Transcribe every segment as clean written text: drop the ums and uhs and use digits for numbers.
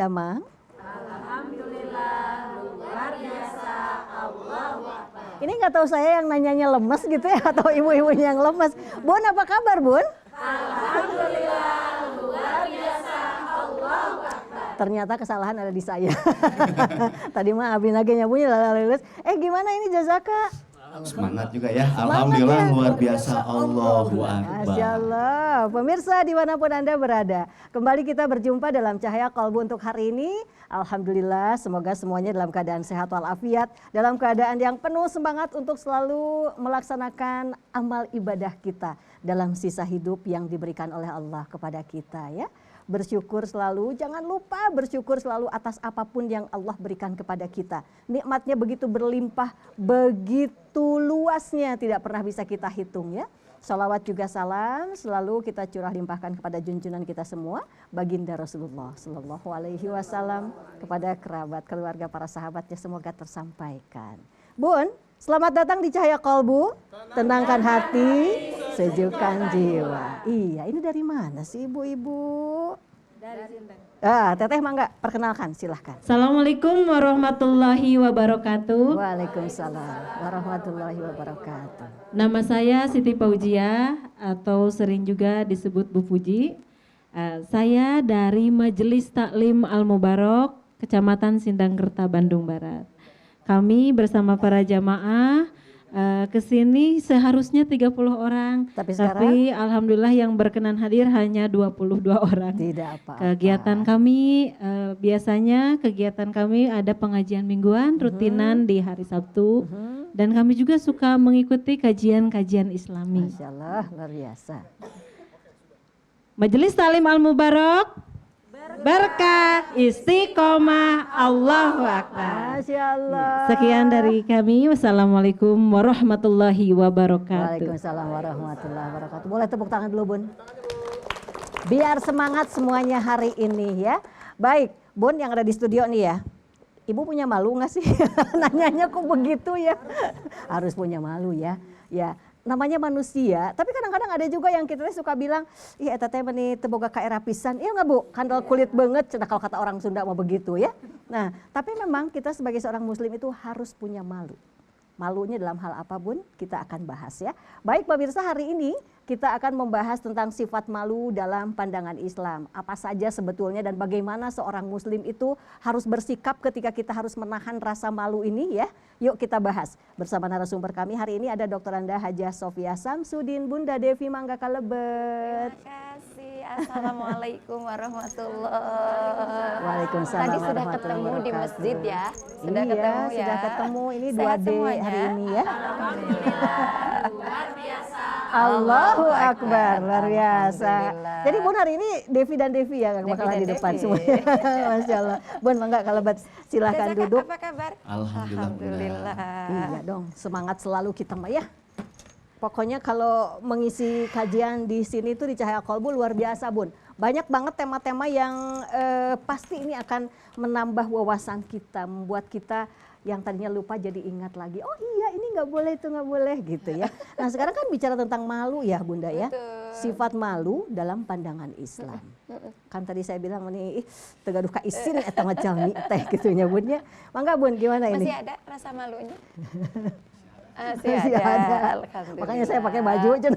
Damang? Alhamdulillah, luar biasa, Allahu Akbar. Ini nggak tahu saya yang nanyanya lemes gitu ya, atau ibu-ibunya yang lemes. Bun, apa kabar Bun? Alhamdulillah, luar biasa, Allahu Akbar. Ternyata kesalahan ada di saya. Tadi mah Abi nagenya bunyi lalalis. Gimana ini Jazaka? Semangat juga ya. Alhamdulillah luar biasa. Allahu Akbar. Masya Allah. Pemirsa dimanapun Anda berada, kembali kita berjumpa dalam Cahaya Kalbu untuk hari ini. Alhamdulillah, semoga semuanya dalam keadaan sehat walafiat, dalam keadaan yang penuh semangat untuk selalu melaksanakan amal ibadah kita dalam sisa hidup yang diberikan oleh Allah kepada kita ya. Bersyukur selalu, jangan lupa bersyukur selalu atas apapun yang Allah berikan kepada kita. Nikmatnya begitu berlimpah, begitu luasnya, tidak pernah bisa kita hitung ya. Salawat juga salam selalu kita curah limpahkan kepada junjungan kita semua, baginda Rasulullah Sallallahu Alaihi Wasallam, kepada kerabat, keluarga, para sahabatnya, semoga tersampaikan. Bun, selamat datang di Cahaya Kalbu, tenangkan hati, sejukkan jiwa. Iya, ini dari mana sih ibu-ibu? Dari Sintang. Teteh mangga, perkenalkan silahkan. Assalamualaikum warahmatullahi wabarakatuh. Waalaikumsalam warahmatullahi wabarakatuh. Nama saya Siti Paujia atau sering juga disebut Bu Puji. Saya dari Majelis Taklim Al-Mubarok, Kecamatan Sindangkerta, Bandung Barat. Kami bersama para jamaah kesini seharusnya 30 orang, tapi alhamdulillah yang berkenan hadir hanya 22 orang. Tidak apa-apa. Kegiatan kami biasanya ada pengajian mingguan rutinan di hari Sabtu, dan kami juga suka mengikuti kajian-kajian Islami. Masya Allah, luar biasa. Majelis Taklim Al-Mubarok, berkah istiqomah, Allahu Akbar. Masya Allah. Sekian dari kami. Wassalamualaikum warahmatullahi wabarakatuh. Waalaikumsalam warahmatullahi wabarakatuh. Boleh tepuk tangan dulu Bun. Biar semangat semuanya hari ini ya. Baik, Bun yang ada di studio nih ya. Ibu punya malu nggak sih? Nanyanya kok begitu ya? Harus punya malu ya. Ya. Namanya manusia, tapi kadang-kadang ada juga yang kita suka bilang, ih eta teh meni teboga kaera pisan, iya nggak Bu? Kandal kulit banget, cenah kalau kata orang Sunda mau begitu ya. Nah, tapi memang kita sebagai seorang muslim itu harus punya malu. Malunya dalam hal apa Bun? Kita akan bahas ya. Baik pemirsa, hari ini kita akan membahas tentang sifat malu dalam pandangan Islam. Apa saja sebetulnya dan bagaimana seorang muslim itu harus bersikap ketika kita harus menahan rasa malu ini ya. Yuk kita bahas bersama narasumber kami hari ini, ada Dr. Anda Hajah Sofia Samsudin, Bunda Devi Mangga Kalebet. Terima kasih. Assalamualaikum warahmatullahi. Waalaikumsalam. Tadi sudah ketemu di masjid ya. Sudah ketemu ya. Sudah ketemu, ini Sehat 2D semuanya? hari ini ya. Alhamdulillah. Luar biasa. Allahu Akbar, luar biasa. Alhamdulillah. Jadi Bun hari ini Devi dan Devi ya yang bakalan di depan semuanya. Masya Allah. Bun Mangga Kalebet, silahkan Jazaka, duduk. apa kabar? Alhamdulillah. Iya dong, semangat selalu kita mah ya. Pokoknya kalau mengisi kajian di sini tuh di Cahaya Kalbu luar biasa Bun. Banyak banget tema-tema yang pasti ini akan menambah wawasan kita, membuat kita yang tadinya lupa jadi ingat lagi. Oh iya ini nggak boleh itu nggak boleh gitu ya. Nah sekarang kan bicara tentang malu ya Bunda ya. Betul. Sifat malu dalam pandangan Islam. Kan tadi saya bilang nih tegaduh ka isin eta mah jalmi teh gitunya Bun ya. Mangga Bun gimana ini? Masih ada rasa malunya? Masih ada. Alhamdulillah. Makanya saya pakai baju aja.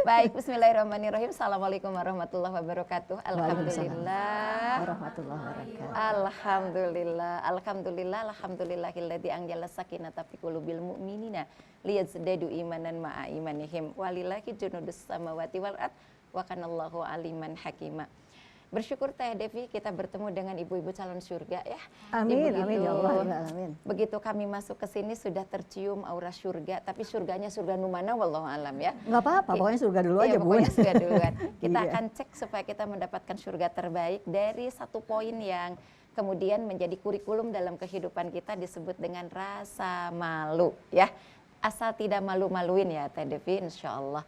Baik, bismillahirrahmanirrahim. Assalamualaikum warahmatullahi wabarakatuh. Alhamdulillah. Warahmatullahi wabarakatuh. Alhamdulillah. Alhamdulillah. Alhamdulillahilladzi anjala sakinata fi qulubil mu'minina liyazdadu imanan ma'a imanihim. Walillahi junudus samawati wal ard wa kanallahu aliman hakima. Bersyukur Teh Devi kita bertemu dengan ibu-ibu calon surga ya. Amin, amin ya Allah, amin. Begitu kami masuk ke sini sudah tercium aura surga, tapi surganya surga numana wallahu alam ya. Nggak apa-apa, pokoknya surga dulu aja Bu. Pokoknya surga duluan. Kita Iya. akan cek supaya kita mendapatkan surga terbaik dari satu poin yang kemudian menjadi kurikulum dalam kehidupan kita, disebut dengan rasa malu ya. Asal tidak malu-maluin ya Teh Devi, insya Allah.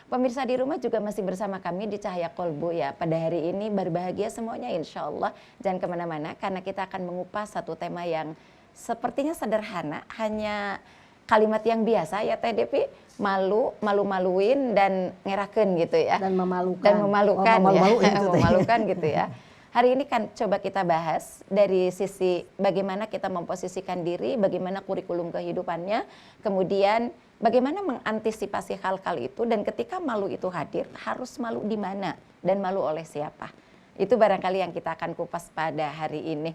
Pemirsa di rumah juga masih bersama kami di Cahaya Kalbu ya. Pada hari ini berbahagia semuanya insya Allah. Jangan kemana-mana karena kita akan mengupas satu tema yang sepertinya sederhana. Hanya kalimat yang biasa ya Teh Devi. Malu-maluin dan ngeraken gitu ya. Dan memalukan. Dan memalukan oh, ya. Memalukan Memalukan gitu ya. Hari ini kan coba kita bahas dari sisi bagaimana kita memposisikan diri, bagaimana kurikulum kehidupannya, kemudian bagaimana mengantisipasi hal-hal itu, dan ketika malu itu hadir, harus malu di mana dan malu oleh siapa. Itu barangkali yang kita akan kupas pada hari ini.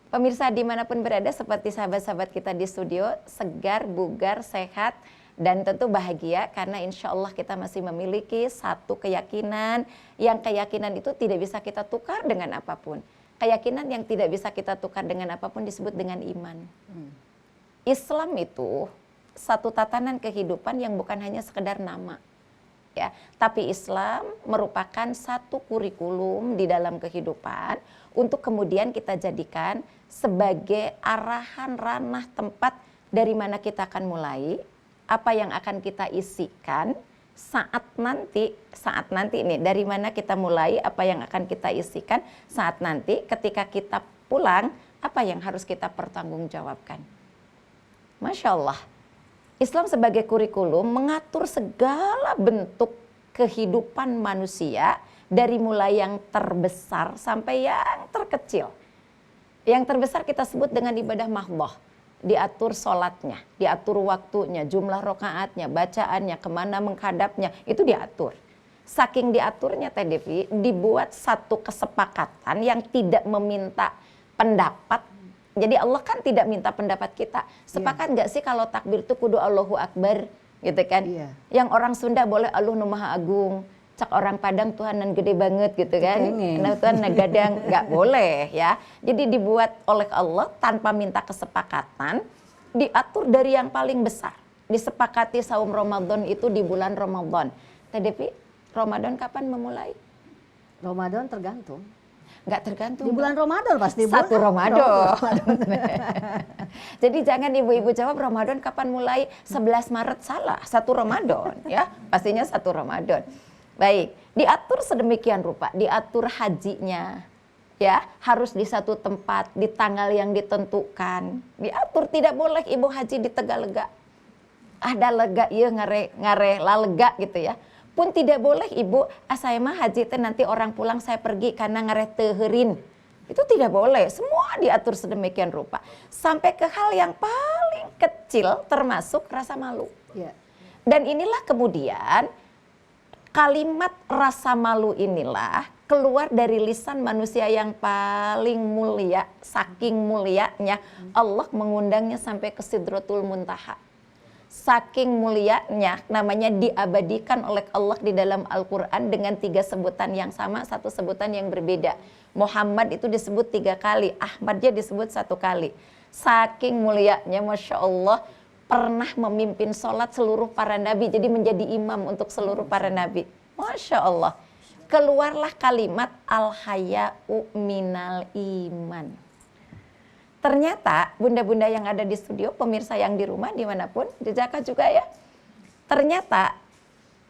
Pemirsa dimanapun berada, seperti sahabat-sahabat kita di studio, segar, bugar, sehat, dan tentu bahagia karena insya Allah kita masih memiliki satu keyakinan, yang keyakinan itu tidak bisa kita tukar dengan apapun. Keyakinan yang tidak bisa kita tukar dengan apapun disebut dengan iman. Islam itu satu tatanan kehidupan yang bukan hanya sekedar nama, ya, tapi Islam merupakan satu kurikulum di dalam kehidupan untuk kemudian kita jadikan sebagai arahan ranah tempat dari mana kita akan mulai, apa yang akan kita isikan saat nanti ini, dari mana kita mulai, apa yang akan kita isikan saat nanti ketika kita pulang, apa yang harus kita pertanggungjawabkan. Masya Allah, Islam sebagai kurikulum mengatur segala bentuk kehidupan manusia dari mulai yang terbesar sampai yang terkecil. Yang terbesar kita sebut dengan ibadah mahdhah. Diatur sholatnya, diatur waktunya, jumlah rokaatnya, bacaannya, kemana menghadapnya, itu diatur. Saking diaturnya Teh Devi, dibuat satu kesepakatan yang tidak meminta pendapat. Jadi Allah kan tidak minta pendapat kita. Sepakat nggak sih kalau takbir itu kudu Allahu Akbar, gitu kan? Yang orang Sunda boleh Allahu Nu Maha Agung. Cak orang Padang Tuhanan gede banget gitu kan. Nah Tuhan gadang, nggak boleh ya. Jadi dibuat oleh Allah tanpa minta kesepakatan, diatur dari yang paling besar. Disepakati saum Ramadan itu di bulan Ramadan. Teh Devi, Ramadan kapan memulai? Ramadan tergantung. Nggak tergantung. Di bulan Ramadan pasti. Satu Ramadan. Jadi jangan ibu-ibu jawab Ramadan kapan mulai, 11 Maret salah. Satu Ramadan ya. Pastinya satu Ramadan. Baik, diatur sedemikian rupa, diatur hajinya, ya harus di satu tempat, di tanggal yang ditentukan. Diatur tidak boleh ibu haji di Tegalega. Ada lega, iya ngare lalega gitu ya. Pun tidak boleh ibu, saya mah haji teh nanti orang pulang saya pergi karena ngare teherin. Itu tidak boleh, semua diatur sedemikian rupa. Sampai ke hal yang paling kecil termasuk rasa malu. Dan inilah kemudian kalimat rasa malu inilah keluar dari lisan manusia yang paling mulia, saking mulianya Allah mengundangnya sampai ke Sidratul Muntaha. Saking mulianya, namanya diabadikan oleh Allah di dalam Al-Quran dengan 3 sebutan yang sama, 1 sebutan yang berbeda. Muhammad itu disebut 3 kali, Ahmad dia disebut 1 kali. Saking mulianya, Masya Allah, pernah memimpin sholat seluruh para nabi, jadi menjadi imam untuk seluruh para nabi. Masya Allah. Keluarlah kalimat al-haya'u minal iman. Ternyata bunda-bunda yang ada di studio, pemirsa yang di rumah dimanapun, di Jakarta juga ya. Ternyata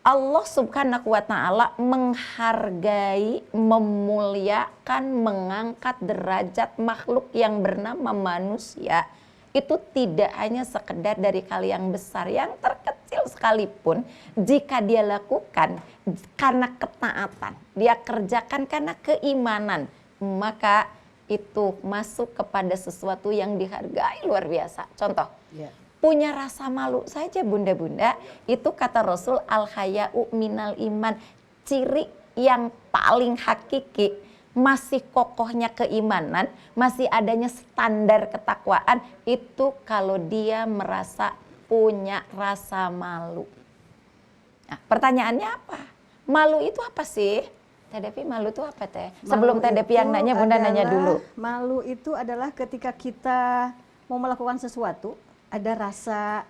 Allah Subhanahu wa Ta'ala menghargai, memuliakan, mengangkat derajat makhluk yang bernama manusia. Itu tidak hanya sekedar dari hal yang besar, yang terkecil sekalipun, jika dia lakukan karena ketaatan, dia kerjakan karena keimanan, maka itu masuk kepada sesuatu yang dihargai luar biasa. Contoh, punya rasa malu saja bunda-bunda, itu kata Rasul al-haya'u minal iman, ciri yang paling hakiki, masih kokohnya keimanan, masih adanya standar ketakwaan, itu kalau dia merasa punya rasa malu. Nah, pertanyaannya apa? Malu itu apa sih? Teh Devi, malu itu apa Teh? Sebelum Teh Devi yang nanya, Bunda nanya dulu. Malu itu adalah ketika kita mau melakukan sesuatu, ada rasa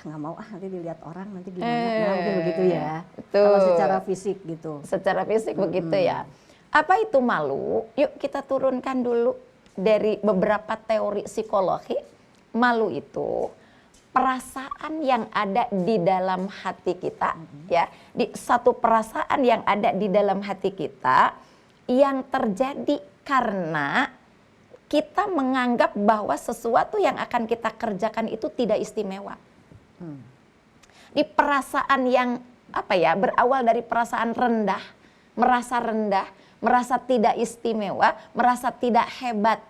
nggak mau nanti dilihat orang nanti gimana, nah mungkin begitu ya. Betul. Kalau secara fisik gitu. Secara fisik begitu ya. Apa itu malu? Yuk kita turunkan dulu dari beberapa teori psikologi. Malu itu perasaan yang ada di dalam hati kita, ya, di satu perasaan yang ada di dalam hati kita yang terjadi karena kita menganggap bahwa sesuatu yang akan kita kerjakan itu tidak istimewa. Di perasaan yang berawal dari perasaan rendah, merasa rendah, merasa tidak istimewa, merasa tidak hebat.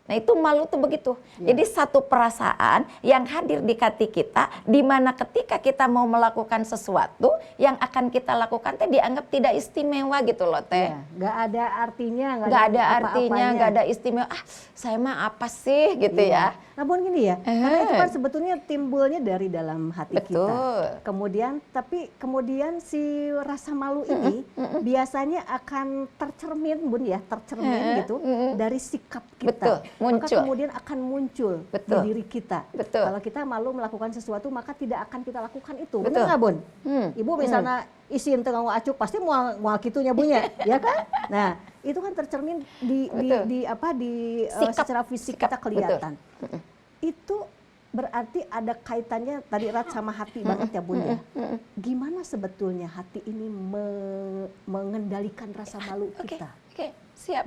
Nah itu malu tuh begitu. Jadi satu perasaan yang hadir di hati kita, di mana ketika kita mau melakukan sesuatu yang akan kita lakukan teh dianggap tidak istimewa gitu loh teh. Nggak ada artinya, Nggak ada artinya, nggak ada istimewa. Ah saya mah apa sih gitu ya. Namun gini ya, karena itu kan sebetulnya timbulnya dari dalam hati Betul. kita. Kemudian si rasa malu ini biasanya akan tercermin Bun ya, tercermin gitu dari sikap kita. Betul, muncul. Maka kemudian akan muncul Betul. di diri kita. Betul. Kalau kita malu melakukan sesuatu maka tidak akan kita lakukan itu. Betul. Benar nggak Bun? Ibu misalnya isin tengah acuk pasti mau kitunya punya, ya kan? Nah, itu kan tercermin di Sikap. secara fisik Sikap, kita kelihatan. Itu berarti ada kaitannya tadi erat sama hati banget ya Bun ya. Gimana sebetulnya hati ini mengendalikan rasa malu kita? Oke, siap.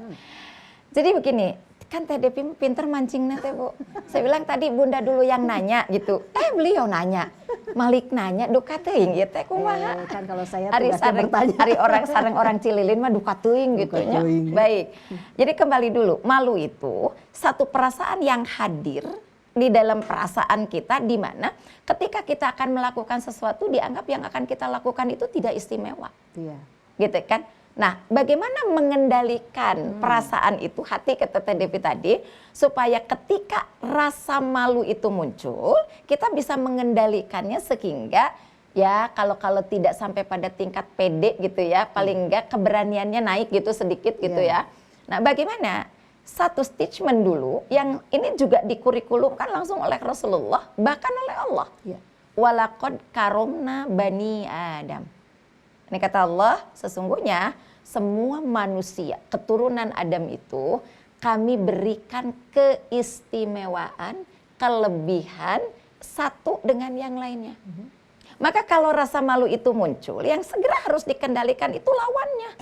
Jadi begini, kan Teh Depi pinter mancingnya Teh Bu. Saya bilang tadi Bunda dulu yang nanya gitu. Beliau nanya. Malik nanya duka teuing ieu teh kumaha. Kan kalau saya Hari tugasnya sareng bertanya. hari orang sareng orang Cililin mah duka teuing gitu nya. teuing. Baik. Jadi kembali dulu, malu itu satu perasaan yang hadir di dalam perasaan kita di mana ketika kita akan melakukan sesuatu dianggap yang akan kita lakukan itu tidak istimewa. Iya. Gitu kan? Nah, bagaimana mengendalikan perasaan itu hati kata Teh Devi tadi supaya ketika rasa malu itu muncul, kita bisa mengendalikannya sehingga ya kalau tidak sampai pada tingkat pede gitu ya, paling enggak keberaniannya naik gitu sedikit gitu ya. Nah, bagaimana? Satu statement dulu yang ini juga dikurikulumkan langsung oleh Rasulullah bahkan oleh Allah. Iya. Walaqad karomna bani Adam. Ini kata Allah, sesungguhnya semua manusia, keturunan Adam itu kami berikan keistimewaan, kelebihan satu dengan yang lainnya. Maka kalau rasa malu itu muncul, yang segera harus dikendalikan itu lawannya.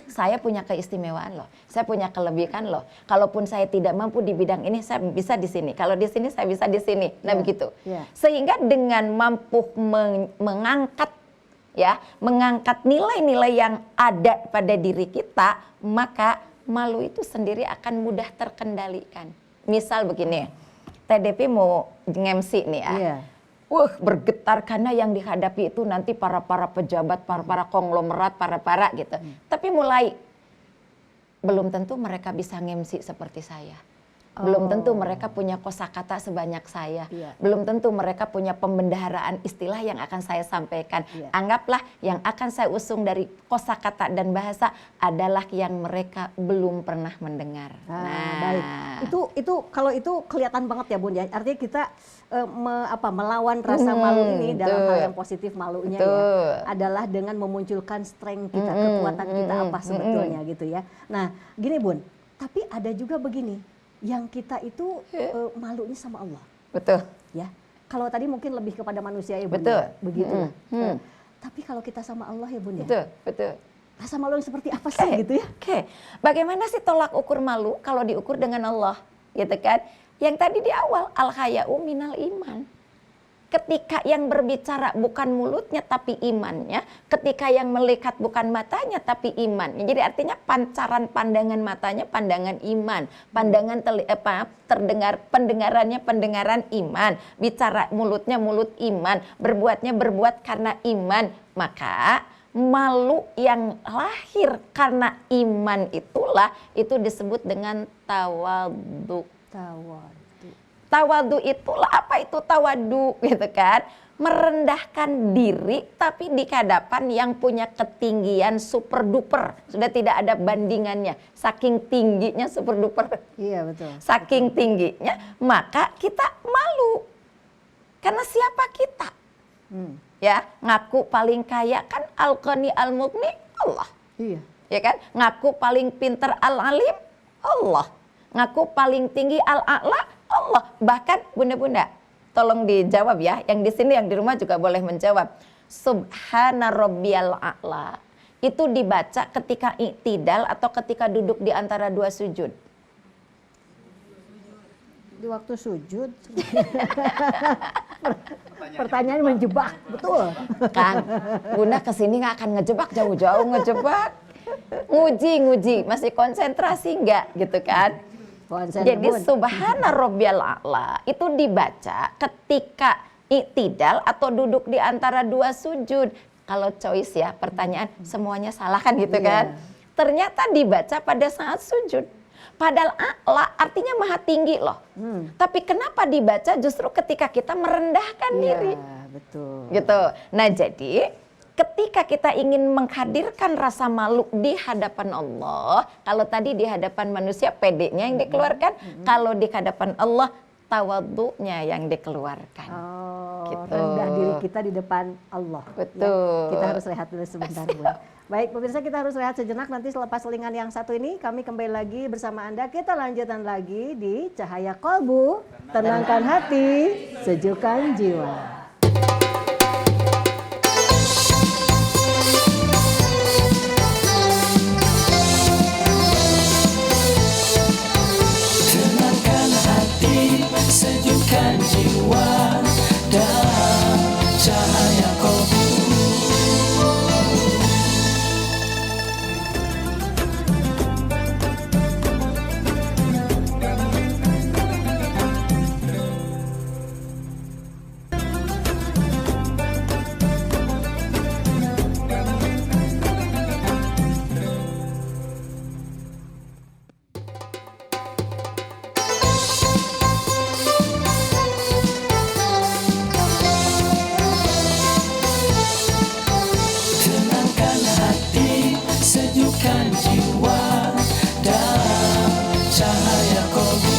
Saya punya keistimewaan loh, saya punya kelebihan loh. Kalaupun saya tidak mampu di bidang ini, saya bisa di sini. Kalau di sini, saya bisa di sini. Nah begitu. Sehingga dengan mampu mengangkat nilai-nilai yang ada pada diri kita, maka malu itu sendiri akan mudah terkendalikan. Misal begini, Teh Depi mau nge-MC nih ya. Bergetar karena yang dihadapi itu nanti para pejabat, para konglomerat, para gitu. Tapi mulai belum tentu mereka bisa nge-MC seperti saya. Belum tentu mereka punya kosakata sebanyak saya. Belum tentu mereka punya pembendaharaan istilah yang akan saya sampaikan. Anggaplah yang akan saya usung dari kosakata dan bahasa adalah yang mereka belum pernah mendengar. Baik. Itu kalau itu kelihatan banget ya Bun ya. Artinya kita melawan rasa malu ini dalam hal yang positif malunya ya. Adalah dengan memunculkan strength kita, kekuatan kita apa sebetulnya gitu ya. Nah, gini Bun, tapi ada juga begini. Yang kita itu malunya sama Allah. Betul. Ya. Kalau tadi mungkin lebih kepada manusia ya Bun. Betul. Ya? Begitu. Tapi kalau kita sama Allah ya Bun ya. Betul. Rasa malu yang seperti apa sih gitu ya? Bagaimana sih tolak ukur malu kalau diukur dengan Allah? Gitu kan? Yang tadi di awal al-haya'u minal iman. Ketika yang berbicara bukan mulutnya tapi imannya, ketika yang melihat bukan matanya tapi imannya. Jadi artinya pancaran pandangan matanya pandangan iman, pandangan pendengarannya pendengaran iman, bicara mulutnya mulut iman, berbuatnya berbuat karena iman. Maka malu yang lahir karena iman itulah itu disebut dengan tawadhu. Tawadu itulah apa itu tawadu gitu kan, merendahkan diri tapi di hadapan yang punya ketinggian super duper, sudah tidak ada bandingannya, saking tingginya super duper. Iya betul. Saking tingginya maka kita malu karena siapa kita? Ya ngaku paling kaya kan al-ghani al-mughni Allah. Iya. Ya kan, ngaku paling pinter al-alim Allah, ngaku paling tinggi al-a'la Allah. Bahkan bunda-bunda tolong dijawab ya, yang di sini yang di rumah juga boleh menjawab. Subhana rabbiyal a'la itu dibaca ketika i'tidal atau ketika duduk di antara dua sujud? Di waktu sujud. Pertanyaan menjebak, betul. Kan, bunda kesini nggak akan ngejebak, jauh-jauh ngejebak. nguji, masih konsentrasi enggak gitu kan? Konsen, Jadi Bun. subhana rabbiyal a'la itu dibaca ketika i'tidal atau duduk di antara dua sujud. Kalau choice ya, pertanyaan semuanya salah kan gitu kan? Ternyata dibaca pada saat sujud. Padahal a'la artinya maha tinggi loh. Tapi kenapa dibaca justru ketika kita merendahkan diri? Iya, betul. Gitu. Nah, jadi ketika kita ingin menghadirkan rasa malu di hadapan Allah, kalau tadi di hadapan manusia pedenya yang dikeluarkan, kalau di hadapan Allah tawadhu'nya yang dikeluarkan. Oh, Gitu. rendah diri kita di depan Allah. Betul. Ya, kita harus rehat dulu sebentar, Bun. Baik, pemirsa, kita harus rehat sejenak. Nanti selepas selingan yang satu ini, kami kembali lagi bersama Anda. Kita lanjutkan lagi di Cahaya Kolbu, tenangkan hati, sejukkan jiwa. Tenangkan hati, sejukkan jiwa dalam cahaya kolbu. Tenangkan hati, sejukkan jiwa dalam cahaya kolbu.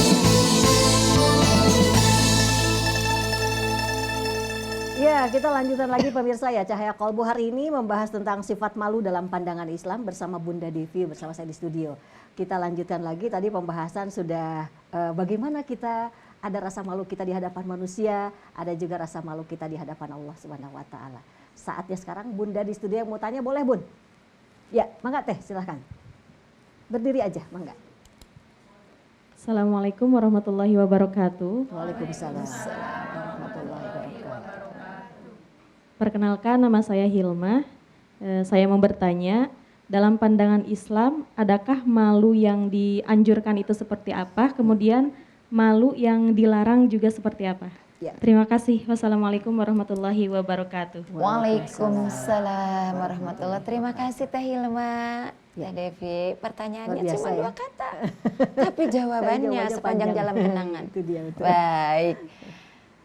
Ya, kita lanjutkan lagi pemirsa ya. Cahaya Kolbu hari ini membahas tentang sifat malu dalam pandangan Islam bersama Bunda Devi bersama saya di studio. Kita lanjutkan lagi, tadi pembahasan sudah bagaimana kita ada rasa malu kita di hadapan manusia, ada juga rasa malu kita di hadapan Allah Subhanahu wa taala. Saatnya sekarang Bunda di studio yang mau tanya, boleh Bun? Ya, mangga Teh, silahkan. Berdiri aja, mangga. Assalamualaikum warahmatullahi wabarakatuh. Waalaikumsalam warahmatullahi wabarakatuh. Perkenalkan, nama saya Hilma. Saya mau bertanya, dalam pandangan Islam, adakah malu yang dianjurkan itu seperti apa? Kemudian malu yang dilarang juga seperti apa? Ya. Terima kasih. Wassalamualaikum warahmatullahi wabarakatuh. Waalaikumsalam warahmatullahi. Terima kasih Teh Hilma. Teh Devi, pertanyaannya Luar biasa cuma ya. 2 kata. Tapi jawabannya Jawabannya sepanjang panjang. jalan kenangan. Itu dia, betul. Baik.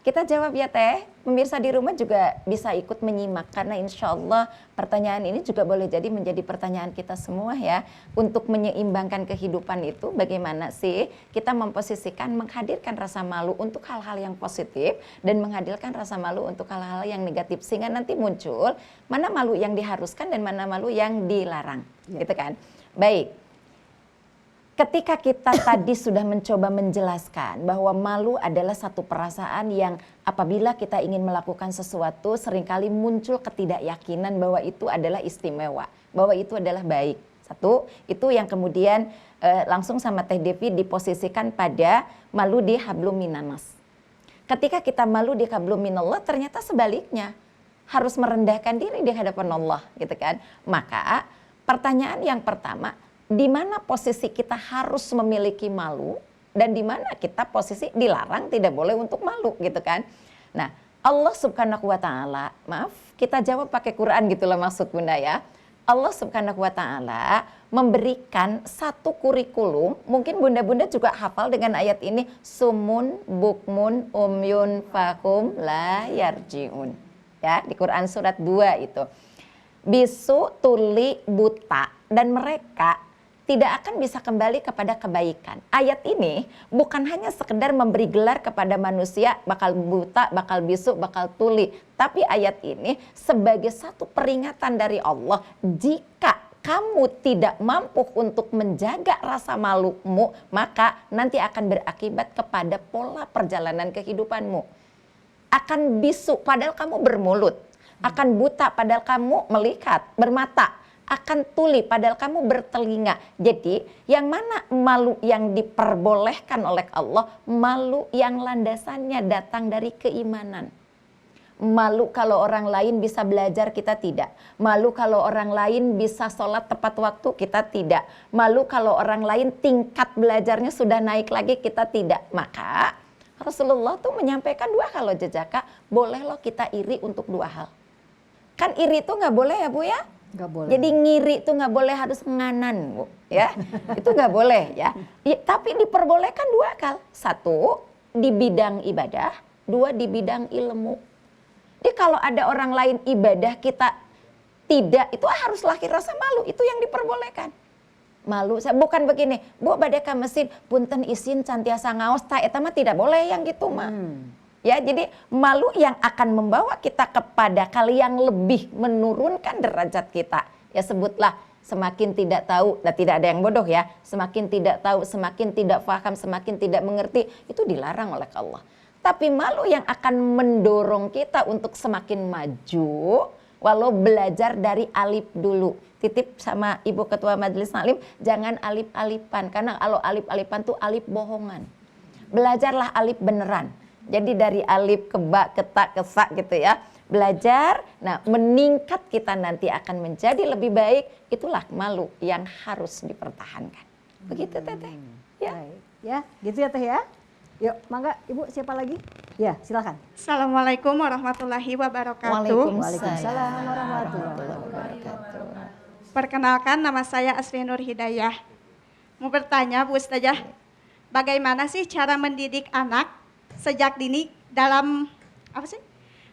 Kita jawab ya Teh. Pemirsa di rumah juga bisa ikut menyimak karena insya Allah pertanyaan ini juga boleh jadi menjadi pertanyaan kita semua ya. Untuk menyeimbangkan kehidupan itu bagaimana sih kita memposisikan, menghadirkan rasa malu untuk hal-hal yang positif dan menghadirkan rasa malu untuk hal-hal yang negatif. Sehingga nanti muncul mana malu yang diharuskan dan mana malu yang dilarang. Ya. Gitu kan. Baik. Ketika kita tadi sudah mencoba menjelaskan bahwa malu adalah satu perasaan yang apabila kita ingin melakukan sesuatu seringkali muncul ketidakyakinan bahwa itu adalah istimewa, bahwa itu adalah baik. Satu, itu yang kemudian langsung sama Teh Devi diposisikan pada malu di hablum minanas. Ketika kita malu di hablum minallah ternyata sebaliknya, harus merendahkan diri di hadapan Allah gitu kan. Maka pertanyaan yang pertama, di mana posisi kita harus memiliki malu dan di mana kita posisi dilarang tidak boleh untuk malu gitu kan. Nah, Allah Subhanahu wa taala, maaf, kita jawab pakai Quran gitulah maksud Bunda ya. Allah Subhanahu wa taala memberikan satu kurikulum, mungkin Bunda-bunda juga hafal dengan ayat ini, sumun bukmun umyun fahum la yarjiun. Ya, di Quran surat 2 itu. Bisu, tuli, buta dan mereka tidak akan bisa kembali kepada kebaikan. Ayat ini bukan hanya sekedar memberi gelar kepada manusia bakal buta, bakal bisu, bakal tuli. Tapi ayat ini sebagai satu peringatan dari Allah. Jika kamu tidak mampu untuk menjaga rasa malumu, maka nanti akan berakibat kepada pola perjalanan kehidupanmu. Akan bisu padahal kamu bermulut. Akan buta padahal kamu melihat, bermata. Akan tuli padahal kamu bertelinga. Jadi yang mana malu yang diperbolehkan oleh Allah? Malu yang landasannya datang dari keimanan. Malu kalau orang lain bisa belajar, kita tidak. Malu kalau orang lain bisa sholat tepat waktu, kita tidak. Malu kalau orang lain tingkat belajarnya sudah naik lagi, kita tidak. Maka Rasulullah tuh menyampaikan 2 hal loh jejaka, boleh loh kita iri untuk 2 hal. Kan iri itu nggak boleh ya Bu ya? Nggak boleh. Jadi ngiri itu nggak boleh, harus nganan Bu ya. Itu nggak boleh ya. Tapi diperbolehkan 2 hal. 1 di bidang ibadah, 2 di bidang ilmu. Jadi kalau ada orang lain ibadah kita tidak, itu harus lahir rasa malu, itu yang diperbolehkan. Malu, bukan begini, Bu bade ka mesin, punten izin cantiasa ngaos, eta mah tidak boleh yang gitu mah. Ya, jadi malu yang akan membawa kita kepada hal yang lebih menurunkan derajat kita. Ya sebutlah semakin tidak tahu, nah tidak ada yang bodoh ya, semakin tidak tahu, semakin tidak paham, semakin tidak mengerti, itu dilarang oleh Allah. Tapi malu yang akan mendorong kita untuk semakin maju, walau belajar dari alif dulu. Titip sama Ibu Ketua Majelis Taklim, jangan alif-alifan, karena kalau alif-alifan tuh alif bohongan. Belajarlah alif beneran. Jadi dari alif ke ba, ke ta, ke sa gitu ya. Belajar, nah meningkat kita nanti akan menjadi lebih baik. Itulah malu yang harus dipertahankan. Begitu Teteh. Ya. Baik. Ya, gitu ya Teh ya. Yuk, mangga Ibu siapa lagi? Ya, silakan. Assalamualaikum warahmatullahi wabarakatuh. Waalaikumsalam warahmatullahi wabarakatuh. Perkenalkan, nama saya Asri Nur Hidayah. Mau bertanya Bu Ustazah, bagaimana sih cara mendidik anak sejak dini dalam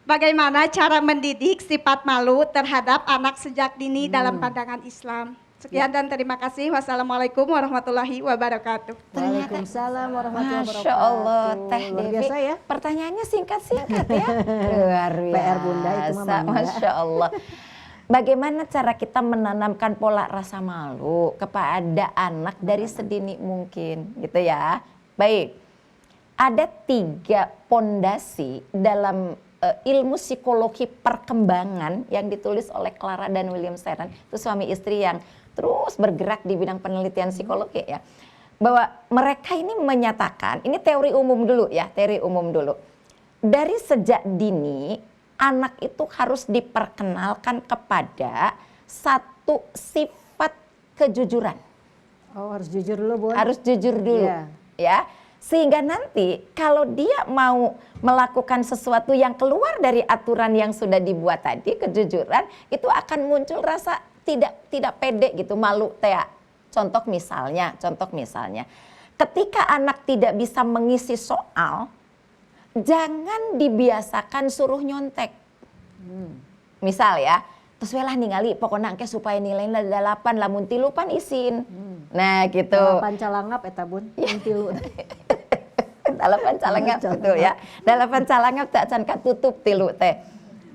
bagaimana cara mendidik sifat malu terhadap anak sejak dini dalam pandangan Islam? Sekian dan terima kasih. Wassalamualaikum warahmatullahi wabarakatuh. Waalaikumsalam warahmatullahi wabarakatuh. Masya Allah, Teh Luar Devi. biasa ya. Pertanyaannya singkat-singkat ya. Luar biasa. PR Bunda itu mah mangga. Masya Allah. Bagaimana cara kita menanamkan pola rasa malu kepada anak dari sedini mungkin gitu ya. Baik, ada 3 pondasi dalam ilmu psikologi perkembangan yang ditulis oleh Clara dan William Sharon. Itu suami istri yang terus bergerak di bidang penelitian psikologi ya. Bahwa mereka ini menyatakan, ini teori umum dulu ya, teori umum dulu. Dari sejak dini, anak itu harus diperkenalkan kepada satu sifat kejujuran. Oh, harus jujur dulu, Bu. Harus jujur dulu. Iya. Ya. Sehingga nanti kalau dia mau melakukan sesuatu yang keluar dari aturan yang sudah dibuat tadi, kejujuran, itu akan muncul rasa tidak pede gitu, malu Tea. Contoh misalnya, ketika anak tidak bisa mengisi soal, jangan dibiasakan suruh nyontek. Misal ya, terus welah ningali pokoknya angke supaya nilainya 8, lamun 3 pan isin. Nah gitu. 8 calangap eta Bun, tilu. 8 calangap betul ya. 8 calangap tak acan katutup tilu teh.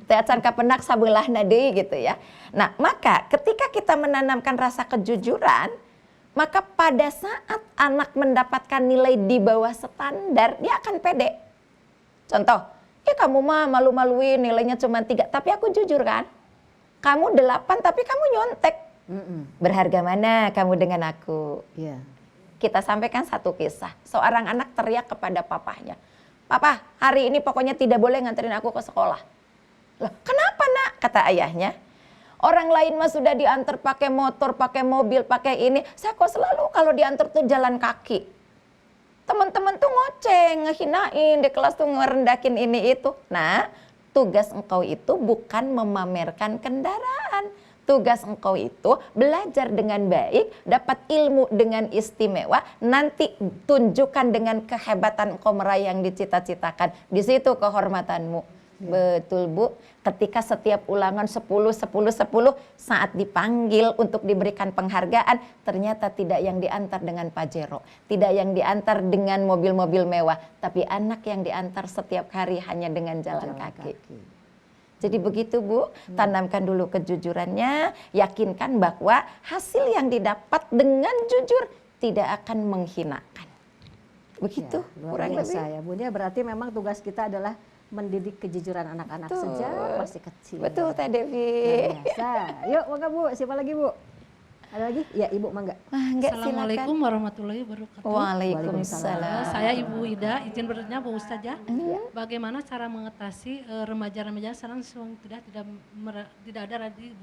Teh acan kapenak sabeulah deui gitu ya. Nah, maka ketika kita menanamkan rasa kejujuran, maka pada saat anak mendapatkan nilai di bawah standar, dia akan pede. Contoh, ya kamu mah malu-maluin nilainya cuma 3, tapi aku jujur kan? Kamu 8 tapi kamu nyontek. Berharga mana kamu dengan aku? Iya. Kita sampaikan satu kisah. Seorang anak teriak kepada papahnya. Papa, hari ini pokoknya tidak boleh nganterin aku ke sekolah. Loh, kenapa nak? Kata ayahnya. Orang lain mah sudah diantar pakai motor, pakai mobil, pakai ini. Saya kok selalu kalau diantar tuh jalan kaki. Teman-teman tuh ngoceng, ngehinain, di kelas tuh ngerendakin ini itu. Nah, tugas engkau itu bukan memamerkan kendaraan. Tugas engkau itu belajar dengan baik, dapat ilmu dengan istimewa, nanti tunjukkan dengan kehebatan engkau meraih yang dicita-citakan. Di situ kehormatanmu. Betul Bu, ketika setiap ulangan 10, saat dipanggil untuk diberikan penghargaan, ternyata tidak yang diantar dengan Pajero, tidak yang diantar dengan mobil-mobil mewah, tapi anak yang diantar setiap hari hanya dengan jalan kaki. Jadi begitu Bu, tanamkan dulu kejujurannya, yakinkan bahwa hasil yang didapat dengan jujur tidak akan menghinakan. Begitu Ya, luar kurang biasa lebih. ya Bun. Ya, berarti memang tugas kita adalah mendidik kejujuran anak-anak sejak masih kecil. Betul Teh Devi. Luar biasa. Yuk, maka Bu, siapa lagi Bu? Ada lagi? Ya, Ibu mangga. Mangga, Assalamualaikum silakan. warahmatullahi wabarakatuh. Waalaikumsalam. Saya Ibu Ida, izin bertanya Bu Ustazah, bagaimana cara mengatasi remaja-remaja sekarang tidak ada lagi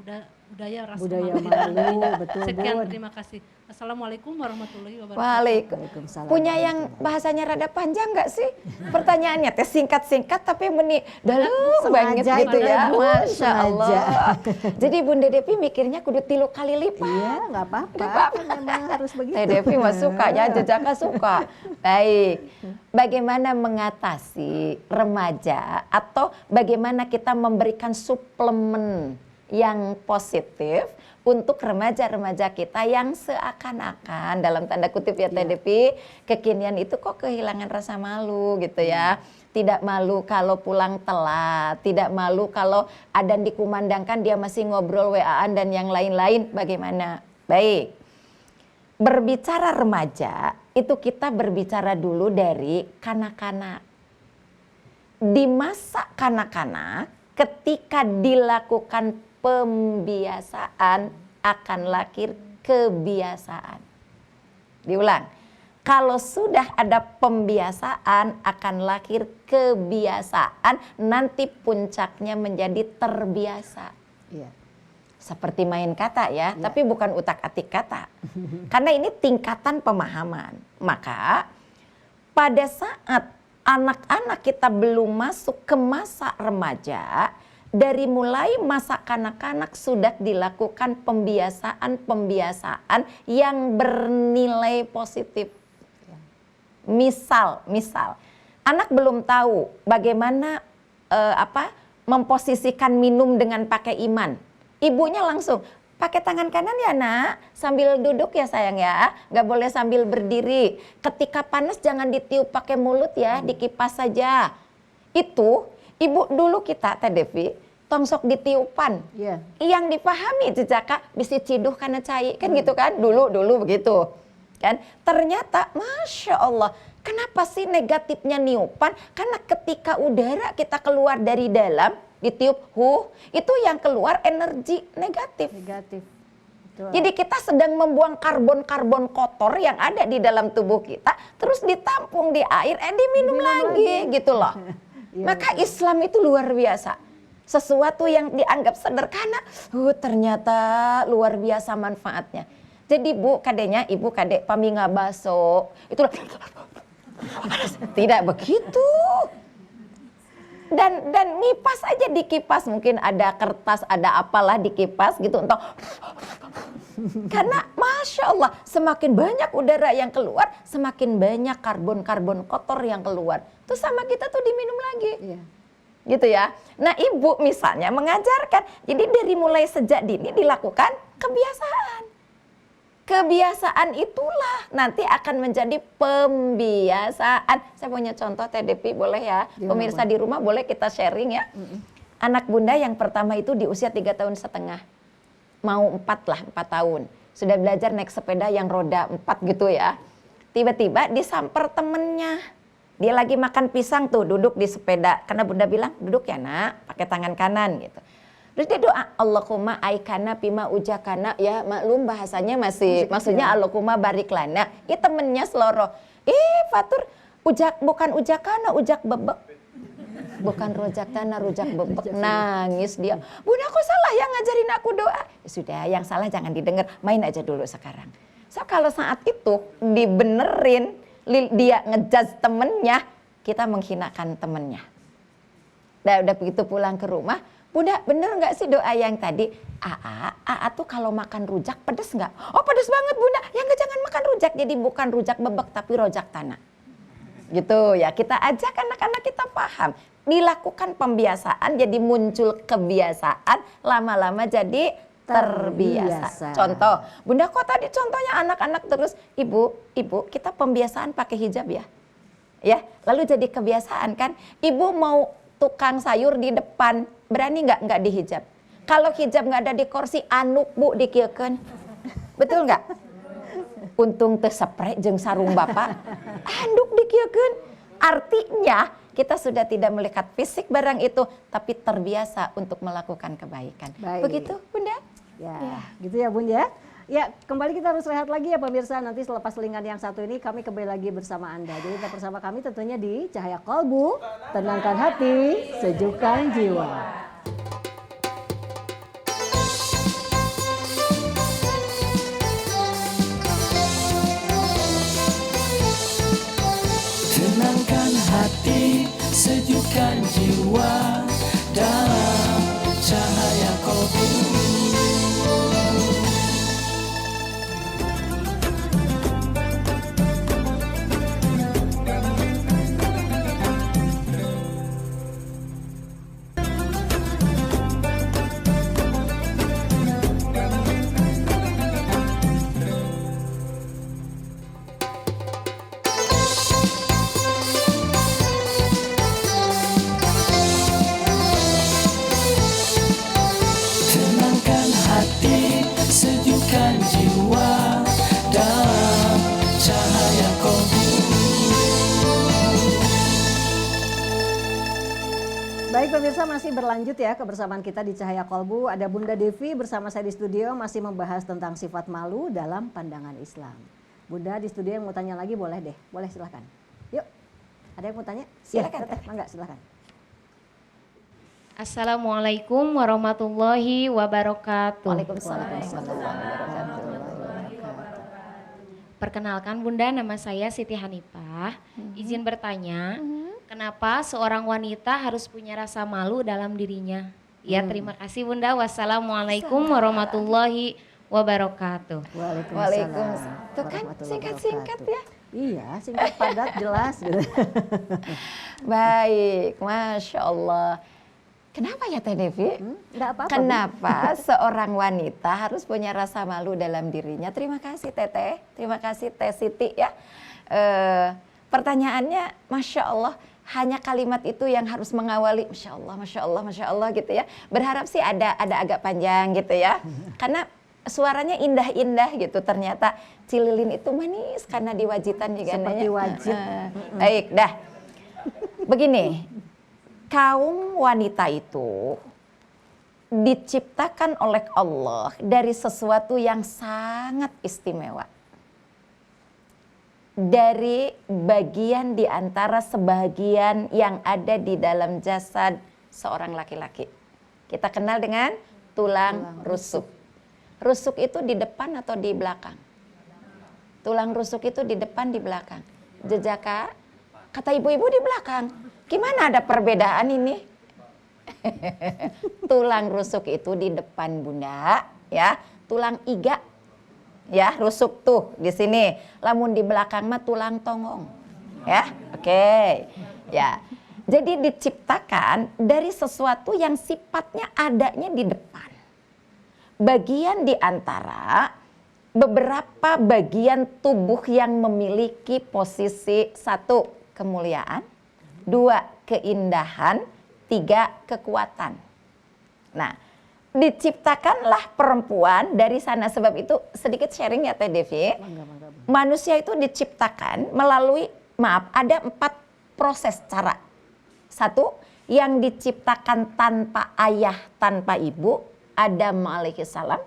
budaya rasa Budaya malu di dalam malu, dirinya. betul, Sekian, Bun. terima kasih. Assalamualaikum warahmatullahi wabarakatuh. Waalaikumsalam. Punya yang bahasanya rada panjang nggak sih? Pertanyaannya teh singkat-singkat tapi dalam banget Sengaja gitu itu ya. ya, Bun, Masya Allah. sengaja. Jadi Bunda Devi mikirnya kudu 3 kali lipat. Iya, nggak apa-apa. Nggak apa-apa. Memang harus begitu. Teh Devi mah suka ya, Jejaka suka. Baik, bagaimana mengatasi remaja atau bagaimana kita memberikan suplemen yang positif untuk remaja-remaja kita yang seakan-akan dalam tanda kutip ya Teh Devi, kekinian itu kok kehilangan rasa malu gitu ya. Tidak malu kalau pulang telat, tidak malu kalau adan dikumandangkan dia masih ngobrol WA-an dan yang lain-lain. Bagaimana? Baik. Berbicara remaja, itu kita berbicara dulu dari kanak-kanak. Di masa kanak-kanak, ketika dilakukan pembiasaan, akan lahir kebiasaan. Diulang, kalau sudah ada pembiasaan, akan lahir kebiasaan, nanti puncaknya menjadi terbiasa. Iya. Seperti main kata ya, tapi bukan utak-atik kata. Karena ini tingkatan pemahaman. Maka pada saat anak-anak kita belum masuk ke masa remaja, dari mulai masa kanak-kanak sudah dilakukan pembiasaan-pembiasaan yang bernilai positif. Misal, anak belum tahu bagaimana memposisikan minum dengan pakai iman. Ibunya langsung pakai tangan kanan ya nak, sambil duduk ya sayang ya, nggak boleh sambil berdiri. Ketika panas jangan ditiup pakai mulut ya, dikipas saja. Itu ibu dulu kita Teh Devi, tongsok ditiupan. Iya. Yang dipahami Jejaka bisa ciduh karena cai, kan gitu kan? Dulu begitu. Kan? Ternyata Masya Allah, kenapa sih negatifnya niupan? Karena ketika udara kita keluar dari dalam, ditiup itu yang keluar energi negatif. Negatif. Betul. Jadi kita sedang membuang karbon-karbon kotor yang ada di dalam tubuh kita, terus ditampung di air, diminum lagi gitu loh. Iya, Maka Islam itu luar biasa. Sesuatu yang dianggap sederhana, ternyata luar biasa manfaatnya. Jadi ibu kadek paminga baso, itu tidak begitu. Dan ngipas aja dikipas, mungkin ada kertas, ada apalah dikipas gitu untuk karena Masya Allah semakin banyak udara yang keluar, semakin banyak karbon-karbon kotor yang keluar. Terus sama kita tuh diminum lagi. Iya. Gitu ya. Nah ibu misalnya mengajarkan, jadi dari mulai sejak dini dilakukan kebiasaan. Kebiasaan itulah nanti akan menjadi pembiasaan. Saya punya contoh Teh Devi, boleh ya? Gimana, Pemirsa Bu? di rumah boleh kita sharing ya. Anak bunda yang pertama itu di usia 3,5 tahun. Mau 4 tahun. Sudah belajar naik sepeda yang roda 4 gitu ya. Tiba-tiba disamper temennya. Dia lagi makan pisang tuh, duduk di sepeda. Karena bunda bilang, duduk ya nak, pakai tangan kanan gitu. Terus dia doa, Allahumma aikana pima ujakana. Ya maklum bahasanya maksudnya Allahumma barik lana. Temennya seloroh. Fatur, bukan ujakana, ujak bebek. Bukan rojak tanah, rujak bebek. Nangis dia. Bunda kok salah yang ngajarin aku doa? Ya sudah, yang salah jangan didengar. Main aja dulu sekarang. So kalau saat itu dibenerin, dia ngejudge temennya, kita menghinakan temennya. Udah begitu pulang ke rumah, Bunda bener nggak sih doa yang tadi? Aa tuh kalau makan rujak pedes nggak? Oh pedes banget Bunda, ya nggak jangan makan rujak. Jadi bukan rujak bebek tapi rojak tanah. Gitu ya, kita ajak anak-anak kita paham. Dilakukan pembiasaan jadi muncul kebiasaan, lama-lama jadi terbiasa. Contoh, Bunda kok tadi contohnya anak-anak terus, Ibu kita pembiasaan pakai hijab ya. Ya, lalu jadi kebiasaan kan. Ibu mau tukang sayur di depan, berani nggak dihijab? Kalau hijab nggak ada di kursi, anuk Bu dikiekeun. Betul nggak? Untung teu sepre jeung sarung bapak, anduk dikiekeun. Artinya kita sudah tidak melihat fisik barang itu, tapi terbiasa untuk melakukan kebaikan. Baik. Begitu Bunda? Ya, gitu ya Bun ya. Ya, kembali kita harus rehat lagi ya pemirsa. Nanti selepas selingan yang satu ini kami kembali lagi bersama Anda. Jadi tetap bersama kami tentunya di Cahaya Kolbu, tenangkan hati, sejukkan jiwa. Tenangkan hati, sejukkan jiwa dalam cahaya kolbu. Tenangkan hati, sejukkan jiwa dalam cahaya kolbu. Baik pemirsa, masih berlanjut ya kebersamaan kita di Cahaya Kolbu. Ada Bunda Devi bersama saya di studio masih membahas tentang sifat malu dalam pandangan Islam. Bunda di studio yang mau tanya lagi boleh deh, boleh silahkan. Yuk, ada yang mau tanya? Silakan, Ya, Teteh, mangga silahkan. Assalamualaikum warahmatullahi wabarakatuh. Waalaikumsalam warahmatullahi wabarakatuh. Perkenalkan Bunda, nama saya Siti Hanifah. Izin bertanya, kenapa seorang wanita harus punya rasa malu dalam dirinya? Ya, terima kasih Bunda. Wassalamualaikum warahmatullahi wabarakatuh. Waalaikumsalam. Tuh kan warahmatullahi singkat-singkat wabarakatuh. ya. Iya, singkat padat jelas gitu. Baik, Masya Allah. Kenapa ya Teh Devi? Enggak apa-apa. Bu. Kenapa seorang wanita harus punya rasa malu dalam dirinya? Terima kasih Teteh, terima kasih Teh Siti ya. Pertanyaannya Masya Allah, hanya kalimat itu yang harus mengawali Masya Allah, Masya Allah, Masya Allah gitu ya. Berharap sih ada agak panjang gitu ya. Karena suaranya indah-indah gitu, ternyata Cililin itu manis karena diwajitan juga. Seperti nanya. wajib. Baik, dah. Begini, kaum wanita itu diciptakan oleh Allah dari sesuatu yang sangat istimewa. Dari bagian di antara sebagian yang ada di dalam jasad seorang laki-laki. Kita kenal dengan tulang rusuk. Rusuk itu di depan atau di belakang? Tulang rusuk itu di depan, di belakang. Jejaka, kata ibu-ibu di belakang. Gimana ada perbedaan ini? Tulang rusuk itu di depan Bunda, ya. Tulang iga, ya, rusuk tuh di sini. Lamun di belakang mah tulang tongong, ya. Oke, ya. Jadi diciptakan dari sesuatu yang sifatnya adanya di depan. Bagian di antara beberapa bagian tubuh yang memiliki posisi satu kemuliaan, 2 keindahan, 3 kekuatan. Nah, diciptakanlah perempuan dari sana. Sebab itu sedikit sharing ya Teh Devi. Manusia itu diciptakan melalui, ada 4 proses cara. 1, yang diciptakan tanpa ayah, tanpa ibu, Adam alaihissalam.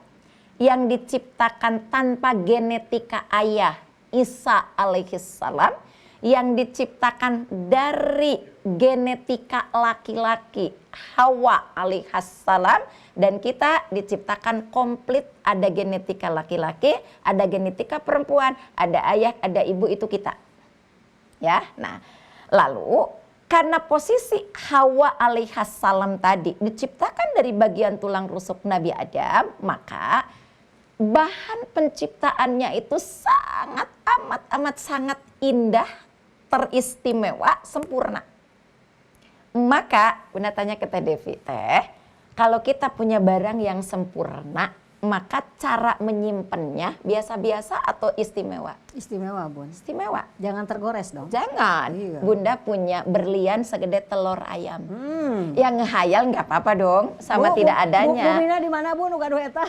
Yang diciptakan tanpa genetika ayah, Isa alaihissalam. Yang diciptakan dari genetika laki-laki, Hawa alaihissalam. Dan kita diciptakan komplit, ada genetika laki-laki, ada genetika perempuan, ada ayah, ada ibu, itu kita. Ya, nah, lalu karena posisi Hawa alaihissalam tadi diciptakan dari bagian tulang rusuk Nabi Adam, maka bahan penciptaannya itu sangat amat sangat indah, teristimewa, sempurna. Maka Bunda tanya ke Teh Devi, Teh, kalau kita punya barang yang sempurna, maka cara menyimpannya biasa-biasa atau istimewa? Istimewa, Bun. Istimewa. Jangan tergores dong. Jangan. Iya. Bunda punya berlian segede telur ayam. Yang ngehayal nggak apa-apa dong, sama tidak adanya. Bu Mina di mana, Bu? Nu gaduh eta.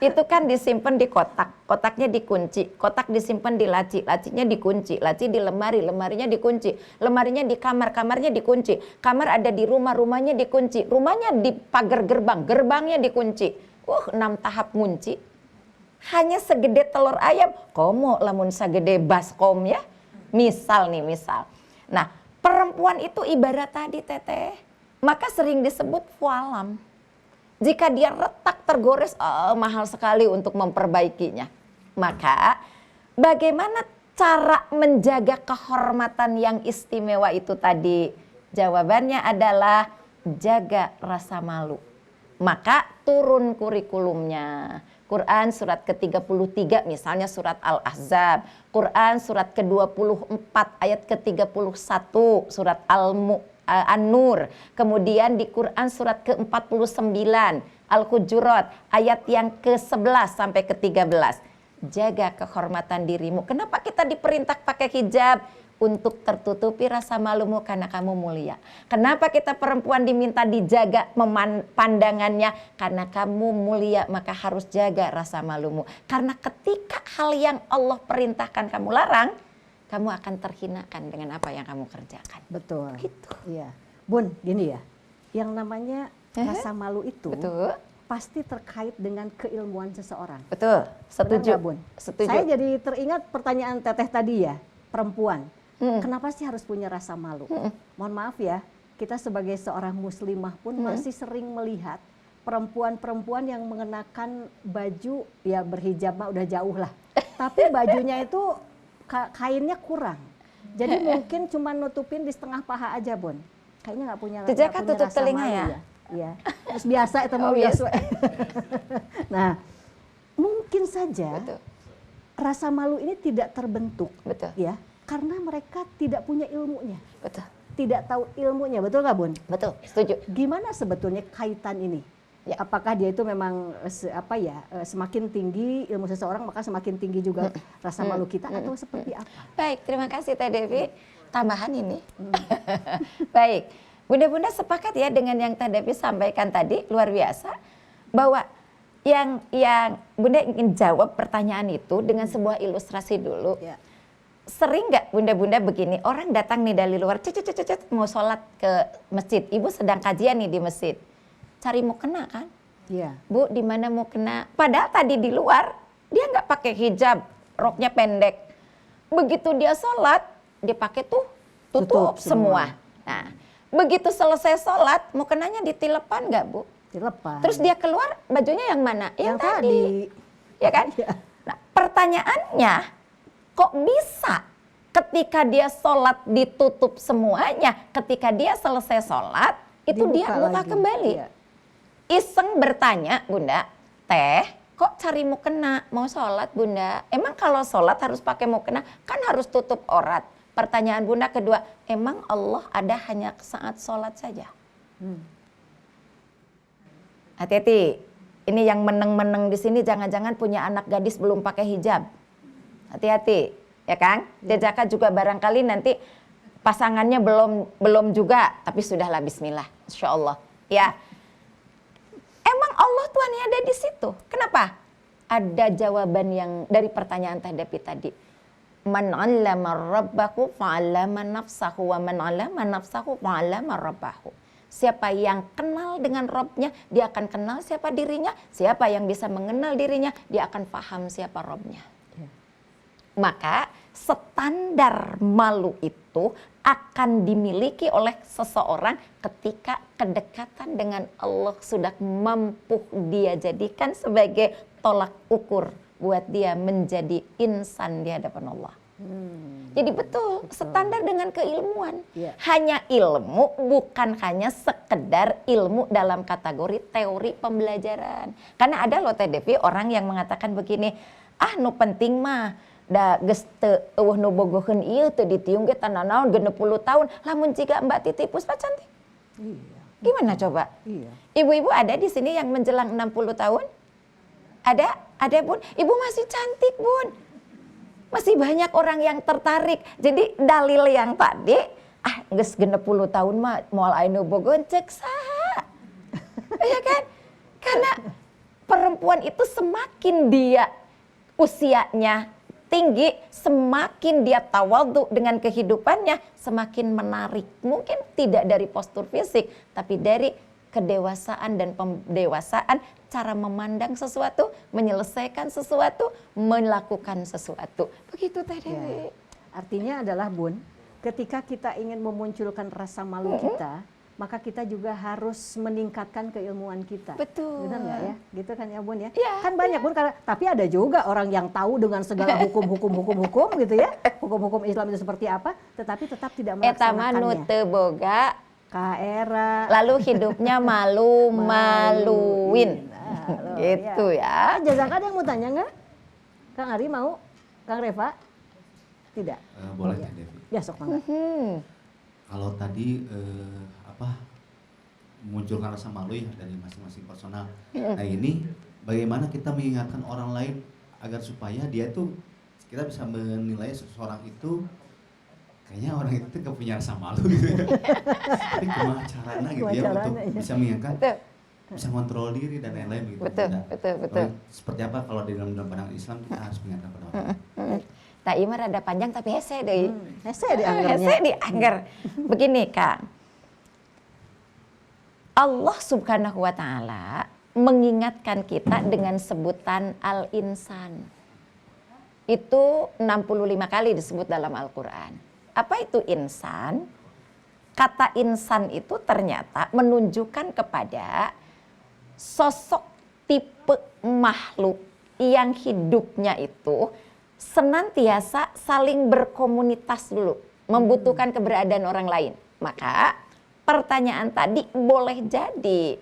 Itu kan disimpan di kotak, kotaknya dikunci, kotak disimpan di laci, lacinya dikunci, laci di lemari, lemarinya dikunci, lemarinya di kamar, kamarnya dikunci, kamar ada di rumah, rumahnya dikunci, rumahnya di pagar gerbang, gerbangnya dikunci. 6 tahap ngunci. hanya segede telur ayam, komo lamun sagede baskom ya. Misal. Nah, perempuan itu ibarat tadi teteh, maka sering disebut fualam. Jika dia retak tergores, mahal sekali untuk memperbaikinya. Maka bagaimana cara menjaga kehormatan yang istimewa itu tadi? Jawabannya adalah jaga rasa malu. Maka turun kurikulumnya. Quran surat ke-33 misalnya surat Al-Ahzab. Quran surat ke-24 ayat ke-31 surat An-Nur. Kemudian di Quran surat ke-49 Al-Hujurat ayat yang ke-11 sampai ke-13. Jaga kehormatan dirimu. Kenapa kita diperintah pakai hijab? Untuk tertutupi rasa malumu karena kamu mulia. Kenapa kita perempuan diminta dijaga pandangannya? Karena kamu mulia, maka harus jaga rasa malumu. Karena ketika hal yang Allah perintahkan kamu larang, kamu akan terhinakan dengan apa yang kamu kerjakan. Betul. Gitu. Iya. Bun, gini ya. Yang namanya rasa malu itu Betul. pasti terkait dengan keilmuan seseorang. Betul. Benar Setuju. nggak, Bun? Setuju. Saya jadi teringat pertanyaan Teteh tadi ya, perempuan. Kenapa sih harus punya rasa malu? Mohon maaf ya, kita sebagai seorang muslimah pun masih sering melihat perempuan-perempuan yang mengenakan baju, ya berhijab mah udah jauh lah. Tapi bajunya itu kainnya kurang. Jadi mungkin cuma nutupin di setengah paha aja, Bun. Kayaknya nggak punya Jejaka tutup rasa telinga malu ya? Iya. Terus biasa itu mau biasa. Nah, mungkin saja Betul. rasa malu ini tidak terbentuk. Betul. Ya, karena mereka tidak punya ilmunya, Betul. tidak tahu ilmunya, betul nggak, Bun? Betul. Setuju. Gimana sebetulnya kaitan ini? Ya. Apakah dia itu memang semakin tinggi ilmu seseorang maka semakin tinggi juga rasa malu kita atau seperti apa? Baik, terima kasih Teh Devi. Tambahan ini. Baik, Bunda-bunda sepakat ya dengan yang Teh Devi sampaikan tadi, luar biasa. Bahwa yang Bunda ingin jawab pertanyaan itu dengan sebuah ilustrasi dulu. Ya. Sering nggak bunda-bunda begini, orang datang nih dari luar, mau sholat ke masjid, ibu sedang kajian nih di masjid, cari mukena kan? Iya. Bu, di mana mukena? Padahal tadi di luar dia nggak pakai hijab, roknya pendek. Begitu dia sholat, dia pakai tutup semua. Nah, begitu selesai sholat, mukenanya ditilepan nggak, Bu? Dilepas. Terus dia keluar, bajunya yang mana? Yang tadi. tadi. Ya kan? Iya. Nah, pertanyaannya, kok bisa ketika dia sholat ditutup semuanya, ketika dia selesai sholat, itu Dibuka dia buka lagi. kembali. Iya. Iseng bertanya, Bunda, Teh, kok cari mukena mau sholat, Bunda? Emang kalau sholat harus pakai mukena? Kan harus tutup aurat. Pertanyaan Bunda kedua, emang Allah ada hanya saat sholat saja? Hati-hati, ini yang meneng-meneng di sini jangan-jangan punya anak gadis belum pakai hijab. Hati-hati, ya kan? Jejaka juga barangkali nanti pasangannya belum juga, tapi sudahlah bismillah, insya Allah. Ya, emang Allah tuh hanya ada di situ. Kenapa? Ada jawaban yang dari pertanyaan Teh Devi tadi. Man 'allama rabbahu fa'allama nafsahu wa man 'allama nafsahu fa'allama rabbahu. Siapa yang kenal dengan Robnya, dia akan kenal siapa dirinya. Siapa yang bisa mengenal dirinya, dia akan paham siapa Robnya. Maka standar malu itu akan dimiliki oleh seseorang ketika kedekatan dengan Allah sudah mampu dia jadikan sebagai tolak ukur buat dia menjadi insan di hadapan Allah. Jadi betul, standar dengan keilmuan. Iya. Hanya ilmu, bukan hanya sekedar ilmu dalam kategori teori pembelajaran. Karena ada loh Teh Devi orang yang mengatakan begini, nu penting mah da geus teu eueuh nu bogoheun ieu teu ditiung ge tanah naon 60 tahun lamun jiga Mbak Titi Puspa cantik. Iya. Gimana coba? Iya. Ibu-ibu ada di sini yang menjelang 60 tahun? Ada Bun? Ibu masih cantik, Bun. Masih banyak orang yang tertarik. Jadi dalil yang tadi, geus 60 tahun mah moal anu bogoheun ceuk saha. Ya kan? Karena perempuan itu semakin dia usianya tinggi, semakin dia tawadhu dengan kehidupannya, semakin menarik. Mungkin tidak dari postur fisik, tapi dari kedewasaan dan pendewasaan, cara memandang sesuatu, menyelesaikan sesuatu, melakukan sesuatu. Begitu Teh Dewi. Artinya adalah Bun, ketika kita ingin memunculkan rasa malu kita, maka kita juga harus meningkatkan keilmuan kita. Betul. Benar nggak ya? Gitu kan ya Bun ya? Ya, Kan banyak Bun, tapi ada juga orang yang tahu dengan segala hukum gitu ya. Hukum-hukum Islam itu seperti apa, tetapi tetap tidak Eta manu melaksanakannya. teu boga, Kaera. lalu hidupnya malu-maluin. Nah, Gitu ya. Jazaka ada yang mau tanya nggak? Kang Ari mau? Kang Reva? Tidak. Boleh Teh Devi. Ya sok mangga. Kalau tadi munculkan rasa malu ya dari masing-masing personal. Nah ini bagaimana kita mengingatkan orang lain agar supaya dia tuh kita bisa menilai seseorang itu kayaknya orang itu gak punya rasa malu gitu ya. Tapi kumaha carana gitu ya untuk bisa mengingatkan, Betul. bisa kontrol diri dan lain-lain begitu. Betul, Nah, betul, betul. Seperti apa kalau di dalam pandangan Islam kita harus mengingatkan pada orang lain. Tak ima rada panjang tapi hese deui. Hese dianggernya. Hese diangger. Begini Kang. Allah Subhanahu wa taala mengingatkan kita dengan sebutan al-insan. Itu 65 kali disebut dalam Al-Qur'an. Apa itu insan? Kata insan itu ternyata menunjukkan kepada sosok tipe makhluk yang hidupnya itu senantiasa saling berkomunitas dulu, membutuhkan keberadaan orang lain. Maka pertanyaan tadi boleh jadi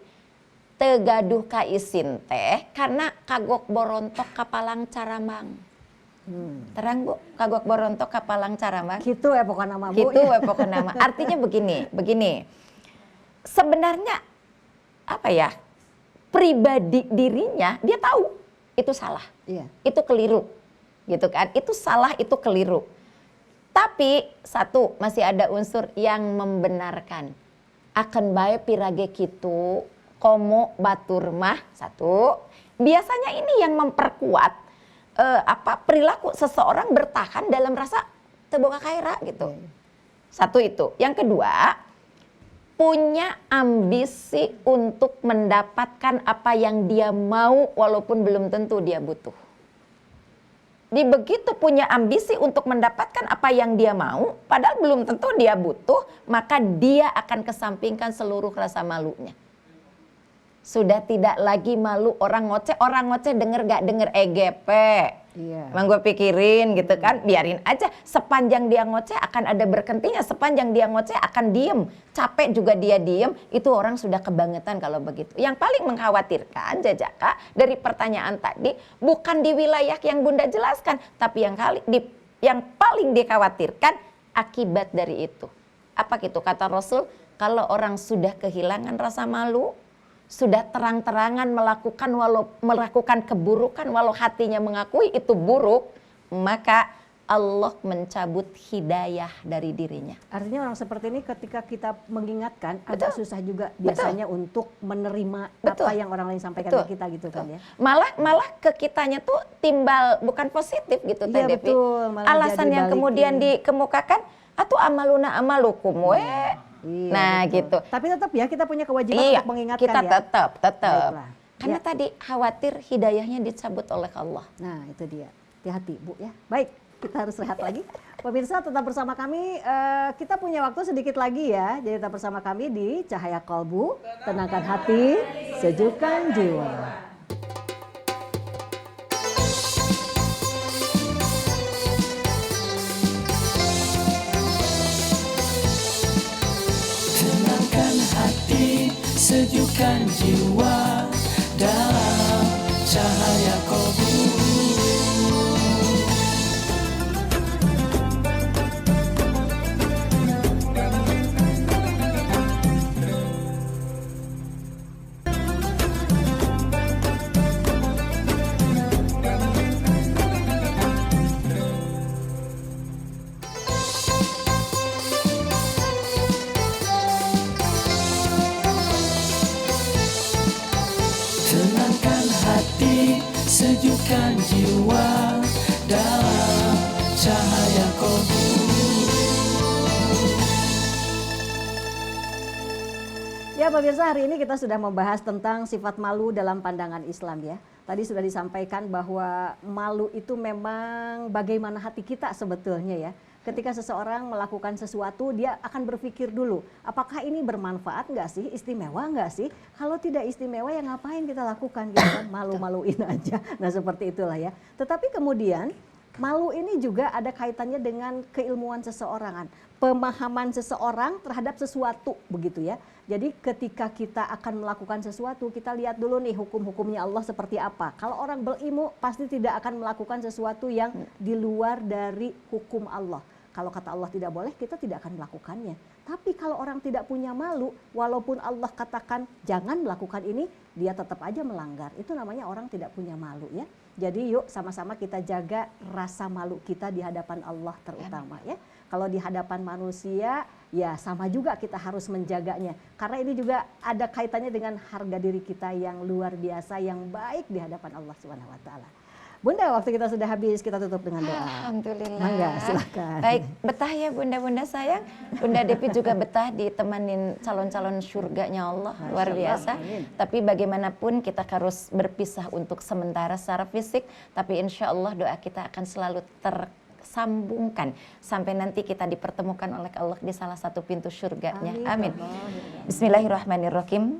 tegaduh ka isin teh karena kagok borontok kapalang caramang. Terang Bu, kagok borontok kapalang caramang. Gitu ya pokoknya nama Bu. Gitu we pokoknya nama. Artinya begini. Sebenarnya apa ya? Pribadi dirinya dia tahu itu salah. Iya. Itu keliru. Gitu kan? Itu salah, itu keliru. Tapi satu, masih ada unsur yang membenarkan. Akan bae pirage kitu, komo batur mah, satu. Biasanya ini yang memperkuat perilaku seseorang bertahan dalam rasa teu boga kaira gitu. Satu itu. Yang kedua, punya ambisi untuk mendapatkan apa yang dia mau walaupun belum tentu dia butuh. Di begitu punya ambisi untuk mendapatkan apa yang dia mau, padahal belum tentu dia butuh, maka dia akan kesampingkan seluruh rasa malunya. Sudah tidak lagi malu orang ngoceh denger gak denger EGP. Iya. Emang gue pikirin gitu kan, biarin aja. Sepanjang dia ngoceh akan ada berkentinya, sepanjang dia ngoceh akan diem. Capek juga dia diem, itu orang sudah kebangetan kalau begitu. Yang paling mengkhawatirkan Jajaka dari pertanyaan tadi, bukan di wilayah yang Bunda jelaskan, tapi yang paling dikhawatirkan akibat dari itu. Apa gitu kata Rasul, kalau orang sudah kehilangan rasa malu, sudah terang-terangan melakukan keburukan walau hatinya mengakui itu buruk, maka Allah mencabut hidayah dari dirinya. Artinya orang seperti ini ketika kita mengingatkan agak susah juga biasanya untuk menerima apa yang orang lain sampaikan ke kita gitu kan ya. Malah ke kitanya tuh timbal bukan positif gitu Teh Iya, Devi. betul, malah Alasan jadi yang balikin. kemudian dikemukakan, atuh amaluna amalukum we. Iya, Nah betul. gitu. Tapi tetap ya kita punya kewajiban Iya, untuk mengingatkan kita ya. tetap. Baiklah. Karena Ya. tadi khawatir hidayahnya dicabut oleh Allah. Nah itu dia, hati-hati Bu ya. Baik, kita harus rehat lagi. Pemirsa tetap bersama kami, kita punya waktu sedikit lagi ya. Jadi tetap bersama kami di Cahaya Kolbu, tenangkan hati, sejukkan jiwa. Tenangkan hati, sejukkan jiwa dalam cahaya Kolbu. Tenangkan hati, sejukkan jiwa dalam cahaya Kolbu. Ya pemirsa, hari ini kita sudah membahas tentang sifat malu dalam pandangan Islam ya. Tadi sudah disampaikan bahwa malu itu memang bagaimana hati kita sebetulnya ya. Ketika seseorang melakukan sesuatu, dia akan berpikir dulu, apakah ini bermanfaat nggak sih, istimewa nggak sih? Kalau tidak istimewa ya ngapain kita lakukan gitu kan, malu-maluin aja. Nah seperti itulah ya. Tetapi kemudian malu ini juga ada kaitannya dengan keilmuan seseorang, pemahaman seseorang terhadap sesuatu begitu ya. Jadi ketika kita akan melakukan sesuatu, kita lihat dulu nih hukum-hukumnya Allah seperti apa. Kalau orang berilmu pasti tidak akan melakukan sesuatu yang di luar dari hukum Allah. Kalau kata Allah tidak boleh, kita tidak akan melakukannya. Tapi kalau orang tidak punya malu, walaupun Allah katakan jangan melakukan ini, dia tetap aja melanggar. Itu namanya orang tidak punya malu ya. Jadi yuk sama-sama kita jaga rasa malu kita di hadapan Allah terutama ya. Kalau di hadapan manusia ya sama juga kita harus menjaganya. Karena ini juga ada kaitannya dengan harga diri kita yang luar biasa, yang baik di hadapan Allah Subhanahu wa taala. Bunda, waktu kita sudah habis, kita tutup dengan doa. Alhamdulillah. Mangga, silakan. Baik, betah ya bunda-bunda sayang. Bunda Devi juga betah ditemanin calon-calon surganya Allah, luar biasa. Tapi bagaimanapun kita harus berpisah untuk sementara secara fisik, tapi insya Allah doa kita akan selalu tersambungkan sampai nanti kita dipertemukan oleh Allah di salah satu pintu surganya. Amin. Bismillahirrahmanirrahim.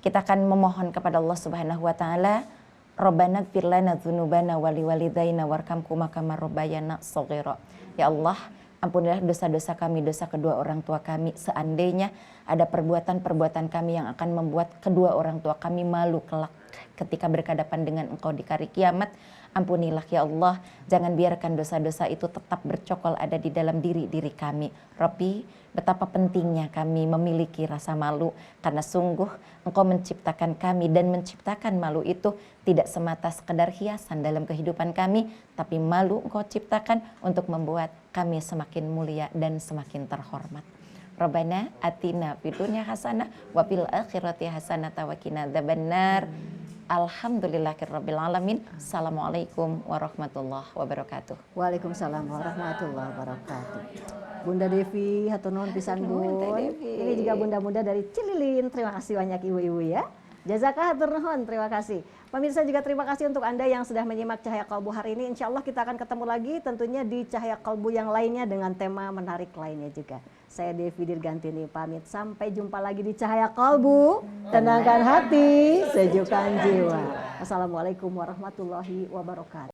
Kita akan memohon kepada Allah Subhanahu wa taala, Rabbana ighfir lana dzunubana wa liwalidayna warhamhuma kama rabbayana shaghira. Ya Allah, ampunilah dosa-dosa kami, dosa kedua orang tua kami. Seandainya ada perbuatan-perbuatan kami yang akan membuat kedua orang tua kami malu kelak ketika berhadapan dengan Engkau di hari kiamat, ampunilah ya Allah. Jangan biarkan dosa-dosa itu tetap bercokol ada di dalam diri kami. Rabbi, betapa pentingnya kami memiliki rasa malu, karena sungguh Engkau menciptakan kami dan menciptakan malu itu tidak semata sekedar hiasan dalam kehidupan kami, tapi malu Engkau ciptakan untuk membuat kami semakin mulia dan semakin terhormat. Rabbana atina fid dunya hasanah wa fil akhirati hasanah wa qina adzabannar. Alhamdulillahirabbil alamin. Assalamualaikum warahmatullahi wabarakatuh. Waalaikumsalam warahmatullahi wabarakatuh. Bunda Devi, hatur nuhun pisan Bun. Ini juga bunda-bunda dari Cililin. Terima kasih banyak ibu-ibu ya. Jazakah hatur nuhun, terima kasih. Pemirsa juga terima kasih untuk Anda yang sudah menyimak Cahaya Kalbu hari ini. Insya Allah kita akan ketemu lagi tentunya di Cahaya Kalbu yang lainnya dengan tema menarik lainnya juga. Saya Devi Dirgantini pamit. Sampai jumpa lagi di Cahaya Kalbu. Tenangkan hati, sejukkan jiwa. Assalamualaikum warahmatullahi wabarakatuh.